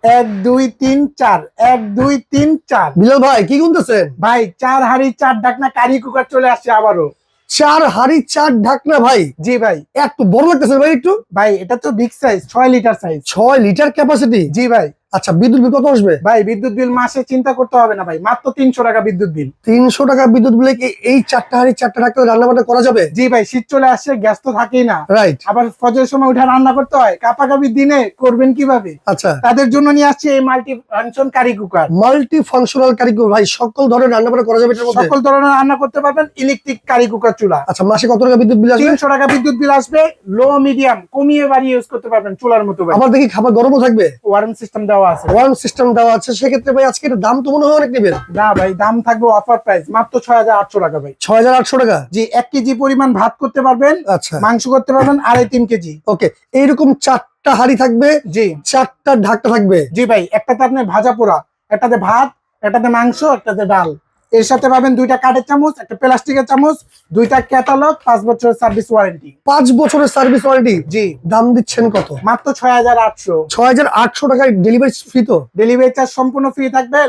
1 2 3 4 1 2 3 4। বিলাল ভাই কি গুনতেছেন? ভাই 4 হাড়ি 4 ঢাকনা কারি কুকার চলে আসছে আবারও। 4 হাড়ি 4 ঢাকনা ভাই। জি ভাই। এত বড় লাগতেছে ভাই একটু। ভাই এটা তো big size, 6 litre size. 6 litre capacity. জি ভাই। আচ্ছা, বিদ্যুৎ বিল কত আসবে? ভাই বিদ্যুৎ বিল মাসে চিন্তা করতে হবে না ভাই, মাত্র 300 টাকা বিদ্যুৎ বিল। 300 টাকা বিদ্যুৎ বিলে কি এই 4টা হাড়ি 4টা ঢাকনা রান্না বান্না করা যাবে? জি ভাই, শীত চলে আসছে, গ্যাস তো থাকেই না। রাইট। আবার ফজরের সময় উঠে রান্না করতে হয়, কাপাকাপি দিনে করবেন কিভাবে? আচ্ছা, তাদের জন্য নিয়ে আসছে এই multi function curry cooker. Multi functional curry cooker ভাই, সকল ধরনের রান্না বান্না করা যাবে এটার মধ্যে? সকল ধরনের রান্না করতে পারবেন, ইলেকট্রিক কারি কুকার চুলা। আচ্ছা, মাসে কত টাকা বিদ্যুৎ বিল আসবে? 300 টাকা বিদ্যুৎ বিল আসবে। লো মিডিয়াম কমিয়ে বাড়িয়ে ইউজ করতে পারবেন চুলার মতো ভাই। আবার দেখি খাবার গরমও থাকবে। ওয়ারেন্ট সিস্টেম দেওয়া আছে। ওয়ারেন্ট সিস্টেম দেওয়া আছে, সেক্ষেত্রে ভাই আজকে এর দাম তো মনে হয় অনেক নেবেন। না ভাই, দাম থাকবে অফার প্রাইস, মাত্র 6800 টাকা ভাই। 6800 টাকা। জি, 1 কেজি পরিমাণ ভাত করতে পারবেন, আচ্ছা, মাংস করতে পারবেন 2.5-3 কেজি। ওকে। এইরকম 4টা হাড়ি থাকবে, জি 4টা ঢাকনা থাকবে। জি ভাই, একটাতে আপনি ভাজা পোড়া, একটাতে ভাত, একটাতে মাংস, একটাতে ডাল। এর সাথে পাবেন 2টা কাঠের চামচ, একটা প্লাস্টিকের চামচ, 2টা ক্যাটালগ, 5 বছরের সার্ভিস ওয়ারেন্টি। 5 বছরের সার্ভিস ওয়ারেন্টি। জি, দাম দিচ্ছেন কত? মাত্র 6800। 6800 টাকায় ডেলিভারি ফ্রি তো? ডেলিভারি চার্জ সম্পূর্ণ ফ্রি থাকবে।